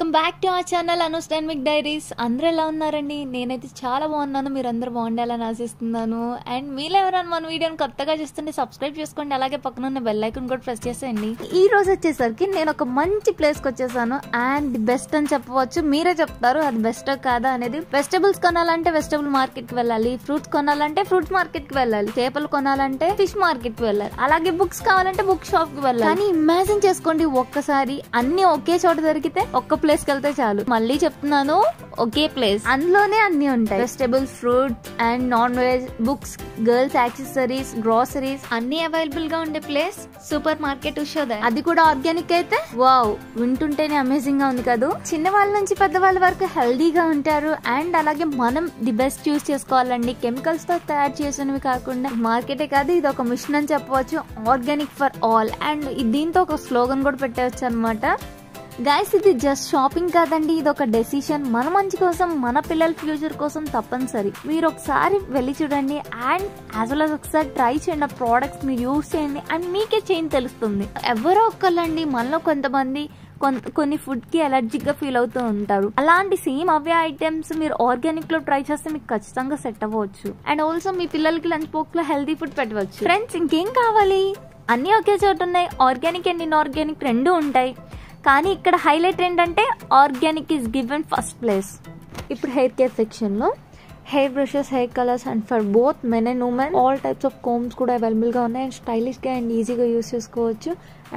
Welcome back to our channel Anu's Dynamic Diaries. అందరూ ఎలా ఉన్నారండి? నేనైతే చాలా బాగున్నాను. మీరు అందరూ బాగుండాలని ఆశిస్తున్నాను. అండ్ మీరు ఎవరైనా మన వీడియోని కొత్తగా చూస్తుంటే సబ్స్క్రైబ్ చేసుకోండి. అలాగే పక్కన ఉన్న బెల్ ఐకాన్ కూడా ప్రెస్ చేసేయండి. ఈ రోజు వచ్చేసరికి నేను ఒక మంచి ప్లేస్కి వచ్చేసాను. అండ్ ది బెస్ట్ అని చెప్పవచ్చు. మీరే చెప్తారు అది బెస్ట్ కాదా అనేది. వెజిటబుల్స్ కొనాలంటే వెజిటబుల్ మార్కెట్ కి వెళ్ళాలి, ఫ్రూట్స్ కొనాలంటే ఫ్రూట్స్ మార్కెట్ కి వెళ్ళాలి, చేపలు కొనాలంటే ఫిష్ మార్కెట్ కి వెళ్ళాలి, అలాగే బుక్స్ కావాలంటే బుక్ షాప్ కి వెళ్ళాలి. కానీ ఇమాజిన్ చేసుకోండి, ఒక్కసారి అన్ని ఒకే చోట దొరికితే ఒక్క ప్లేస్ కి వెళ్తే చాలు. మళ్ళీ చెప్తున్నాను, ఒకే ప్లేస్, అందులోనే అన్ని ఉంటాయి. Vegetables, fruits and non veg, books, girls accessories, groceries అన్ని అవైలబుల్ గా ఉండే ప్లేస్ సూపర్ మార్కెట్ ఉషోదయ. అది కూడా ఆర్గానిక్ అయితే వావ్, వింటుంటేనే అమేజింగ్ గా ఉంది కదా. చిన్న వాళ్ళ నుంచి పెద్ద వాళ్ళ వరకు హెల్దీగా ఉంటారు. అండ్ అలాగే మనం ది బెస్ట్ చూస్ చేసుకోవాలండి. కెమికల్స్ తో తయారు చేసినవి కాకుండా. మార్కెటే కాదు, ఇది ఒక మిషన్ అని చెప్పవచ్చు. Organic for all. అండ్ దీంతో ఒక స్లోగన్ కూడా పెట్టవచ్చు అనమాట. గైస్, ఇది జస్ట్ షాపింగ్ కాదండి, ఇది ఒక డెసిషన్. మన మంచి కోసం, మన పిల్లల ఫ్యూచర్ కోసం తప్పనిసరి. మీరు ఒకసారి వెళ్ళి చూడండి అండ్ యాజ్ వెల్ as ఒకసారి ట్రై చేయండి. ఆ ప్రోడక్ట్స్ మీరు యూజ్ చేయండి అండ్ మీకే చేంజ్ తెలుస్తుంది. ఎవరో ఒక్కళ్ళండి, మనలో కొంతమంది కొన్ని ఫుడ్ కి అలర్జిక్ గా ఫీల్ అవుతూ ఉంటారు. అలాంటి సేమ్ అవే ఐటమ్స్ మీరు ఆర్గానిక్ లో ట్రై చేస్తే మీకు ఖచ్చితంగా సెట్ అవ్వచ్చు. అండ్ ఆల్సో మీ పిల్లలకి లంచ్ బాక్స్ లో హెల్దీ ఫుడ్ పెట్టవచ్చు. ఫ్రెండ్స్, ఇంకేం కావాలి? అన్ని ఒకే చోట ఉన్నాయి. ఆర్గానిక్ అండ్ ఇన్ఆర్గానిక్ రెండు ఉంటాయి. కానీ ఇక్కడ హైలైట్ ఏంటంటే organic is given first place. ఇప్పుడు హెయిర్ కేర్ సెక్షన్ లో hair brushes, hair colours and for both men and women all types of combs కూడా అవైలబుల్ గా ఉన్నాయి. అండ్ స్టైలిష్ గా అండ్ ఈజీగా యూస్ చేసుకోవచ్చు.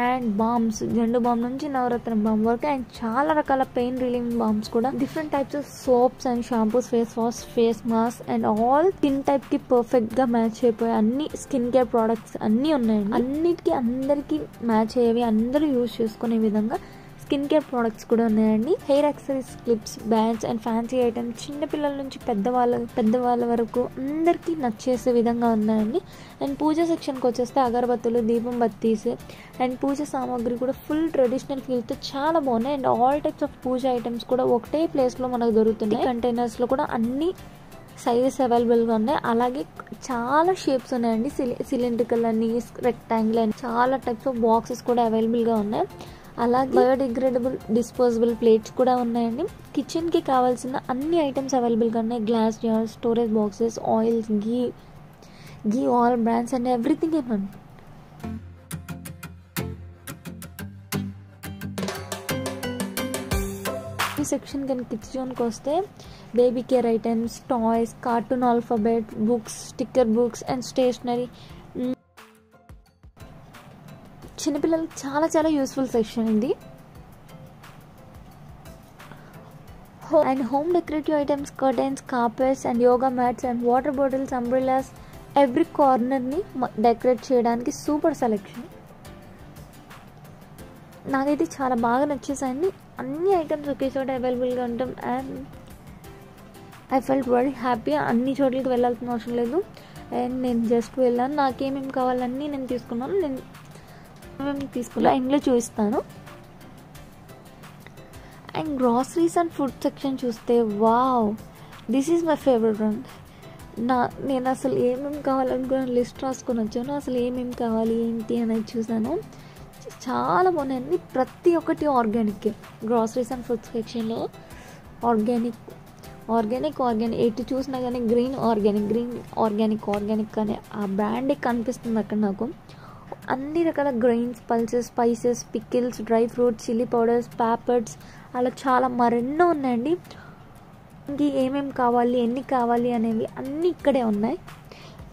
అండ్ బామ్స్, జండు బామ్ నుంచి నవరత్న బామ్ వరకు అండ్ చాలా రకాల పెయిన్ రిలీవింగ్ బామ్స్ కూడా, different types of swords and shampoos, face wash, face mask and all skin type కి పర్ఫెక్ట్ గా మ్యాచ్ అయిపోయి అన్ని స్కిన్ కేర్ ప్రొడక్ట్స్ అన్ని ఉన్నాయండి. అన్నిటికీ అందరికి మ్యాచ్ అయ్యేవి, అందరూ యూజ్ చేసుకునే విధంగా స్కిన్ కేర్ ప్రొడక్ట్స్ కూడా ఉన్నాయండి. Hair accessories, clips, bands and fancy items చిన్న పిల్లల నుంచి పెద్దవాళ్ళ వరకు అందరికీ నచ్చేసే విధంగా ఉన్నాయండి. అండ్ పూజ సెక్షన్కి వచ్చేస్తే అగరబత్తులు, దీపం బత్తీస్ అండ్ పూజ సామాగ్రి కూడా ఫుల్ ట్రెడిషనల్ ఫీల్తో చాలా బాగున్నాయి. And all types of puja items కూడా ఒకటే ప్లేస్లో మనకు దొరుకుతున్నాయి. కంటైనర్స్లో కూడా అన్ని సైజెస్ అవైలబుల్గా ఉన్నాయి. అలాగే చాలా షేప్స్ ఉన్నాయండి. సిలిండ్రికల్ అని, రెక్టాంగిల్ అని చాలా టైప్స్ ఆఫ్ బాక్సెస్ కూడా అవైలబుల్గా ఉన్నాయి. అలాగే బయోడిగ్రేడబుల్ డిస్పోజబుల్ ప్లేట్స్ కూడా ఉన్నాయండి. కిచెన్కి కావాల్సిన అన్ని ఐటమ్స్ అవైలబుల్గా ఉన్నాయి. Glass jars, storage boxes, oils, ghee all brands and everything in one. ఈ సెక్షన్ కనుక కిడ్స్ జోన్కి వస్తే baby care items, toys, cartoon alphabet, books, sticker books and stationery. చిన్నపిల్లలకి చాలా చాలా యూస్ఫుల్ సెక్షన్ ఇది. And home decorative items, curtains, carpets and yoga mats and water bottles, umbrellas, every కార్నర్ని decorate చేయడానికి సూపర్ సెలెక్షన్. నాకైతే చాలా బాగా నచ్చేసాయండి. అన్ని ఐటమ్స్ ఒకే చోట అవైలబుల్గా ఉంటాం. And I felt very happy. అన్ని చోట్లకి వెళ్ళాల్సిన అవసరం లేదు. అండ్ నేను జస్ట్ వెళ్ళాను, నాకేమేమి కావాలన్నీ నేను తీసుకున్నాను. నేను ఇంట్లో చూపిస్తాను. And groceries and food section చూస్తే wow, this is my favourite one. నేను అసలు ఏమేమి కావాలనుకున్న లిస్ట్ రాసుకొని వచ్చాను. అసలు ఏమేమి కావాలి ఏంటి అనేది చూసాను. చాలా బాగున్నాయండి. ప్రతి ఒక్కటి ఆర్గానిక్. గ్రాసరీస్ అండ్ ఫుడ్ సెక్షన్లో ఆర్గానిక్ ఎటు చూసినా కానీ గ్రీన్ ఆర్గానిక్ అనే ఆ బ్రాండే కనిపిస్తుంది అక్కడ నాకు. అన్ని రకాల grains, pulses, spices, pickles, dry fruits, chilli powders, papers, అలా చాలా మరెన్నో ఉన్నాయండి. ఇంక ఏమేమి కావాలి, ఎన్ని కావాలి అనేవి అన్నీ ఇక్కడే ఉన్నాయి.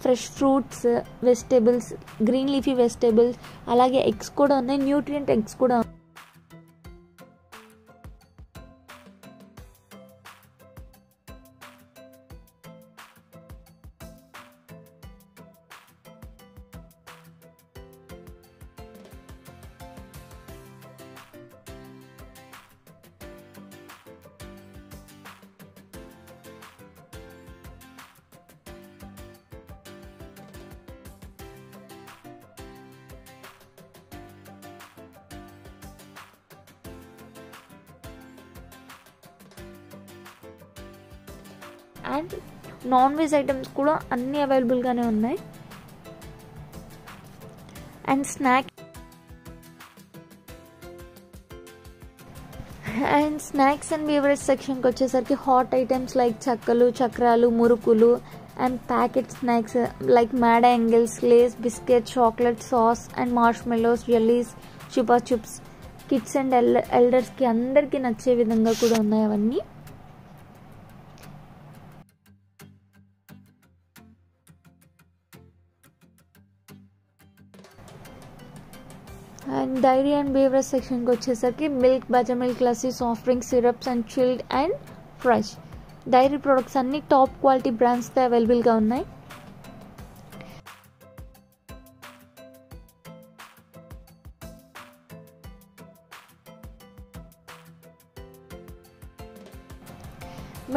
Fresh fruits, vegetables, green leafy vegetables, అలాగే ఎగ్స్ కూడా ఉన్నాయి. న్యూట్రియంట్ ఎగ్స్ కూడా ఉన్నాయి. అండ్ నాన్ వెజ్ ఐటమ్స్ కూడా అన్నీ అవైలబుల్గానే ఉన్నాయి. And snack snacks and beverage సెక్షన్కి వచ్చేసరికి హాట్ ఐటమ్స్ లైక్ చక్కలు, చక్రాలు, మురుకులు and packet snacks like Mad Angles, Lay's, biscuit, chocolate, sauce and marshmallows, jellies, Chupa chips, kids and ఎల్డర్స్కి అందరికీ నచ్చే విధంగా కూడా ఉన్నాయి అవన్నీ. అండ్ డైరీ అండ్ బీవరేజ్ సెక్షన్కి వచ్చేసరికి milk, butter milk, lassi, soft drinks, syrups and chilled and fresh dairy products అన్ని టాప్ క్వాలిటీ బ్రాండ్స్తో అవైలబుల్గా ఉన్నాయి.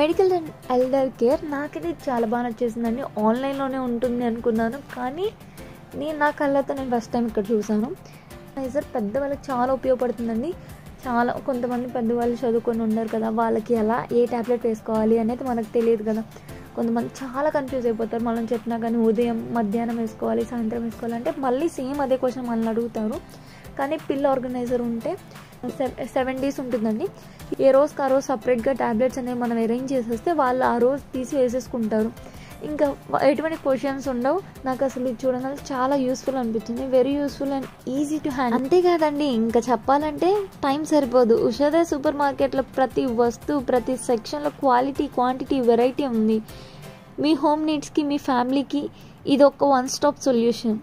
మెడికల్ అండ్ ఎల్డర్ కేర్ నాకైతే చాలా బాగా నచ్చేసిందండి. ఆన్లైన్లోనే ఉంటుంది అనుకున్నాను, కానీ నా కళ్ళతో నేను ఫస్ట్ టైం ఇక్కడ చూసాను. నైజర్ పెద్దవాళ్ళకి చాలా ఉపయోగపడుతుందండి. కొంతమంది పెద్దవాళ్ళు చదువుకొని ఉన్నారు కదా, వాళ్ళకి ఎలా ఏ ట్యాబ్లెట్ వేసుకోవాలి అనేది మనకు తెలియదు కదా. కొంతమంది చాలా కన్ఫ్యూజ్ అయిపోతారు. మనం చెప్పినా కానీ ఉదయం, మధ్యాహ్నం వేసుకోవాలి, సాయంత్రం వేసుకోవాలి అంటే మళ్ళీ సేమ్ అదే క్వశ్చన్ మనల్ని అడుగుతారు. కానీ పిల్ ఆర్గనైజర్ ఉంటే 7 days ఉంటుందండి. ఏ రోజుకి ఆ రోజు సపరేట్గా ట్యాబ్లెట్స్ అనేవి మనం అరేంజ్ చేసేస్తే వాళ్ళు ఆ రోజు తీసి వేసేసుకుంటారు. ఇంకా ఎటువంటి క్వశ్చన్స్ ఉండవు. నాకు అసలు ఇది చూడగానే చాలా యూస్ఫుల్ అనిపించింది. Very useful and easy to hand. అంతేకాదండి, ఇంకా చెప్పాలంటే టైం సరిపోదు. ఉషోదయ సూపర్ మార్కెట్లో ప్రతి వస్తువు, ప్రతి సెక్షన్లో క్వాలిటీ, క్వాంటిటీ, వెరైటీ ఉంది. మీ హోమ్ నీడ్స్కి, మీ ఫ్యామిలీకి ఇది ఒక 1-stop సొల్యూషన్.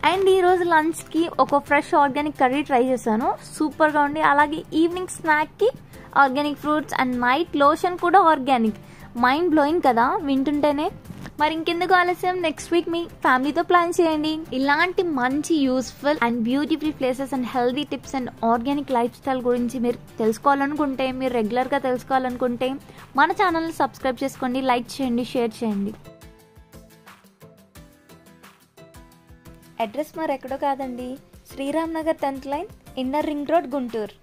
అండ్ ఈరోజు లంచ్కి ఒక ఫ్రెష్ ఆర్గానిక్ కర్రీ ట్రై చేశాను, సూపర్గా ఉంది. అలాగే ఈవినింగ్ స్నాక్కి organic fruits and night lotion కూడా ఆర్గానిక్. మైండ్ బ్లోయింగ్ కదా వింటుంటేనే. మరి ఇంకెందుకు ఆలస్యం, నెక్స్ట్ వీక్ మీ ఫ్యామిలీతో ప్లాన్ చేయండి. ఇలాంటి మంచి useful and beautiful places and healthy tips and organic life style గురించి మీరు తెలుసుకోవాలనుకుంటే, మీరు రెగ్యులర్గా తెలుసుకోవాలనుకుంటే మన ఛానల్ని సబ్స్క్రైబ్ చేసుకోండి, లైక్ చేయండి, షేర్ చేయండి. అడ్రస్ మరి ఎక్కడో కాదండి, Sriram Nagar 10th line, inner ring road, Guntur.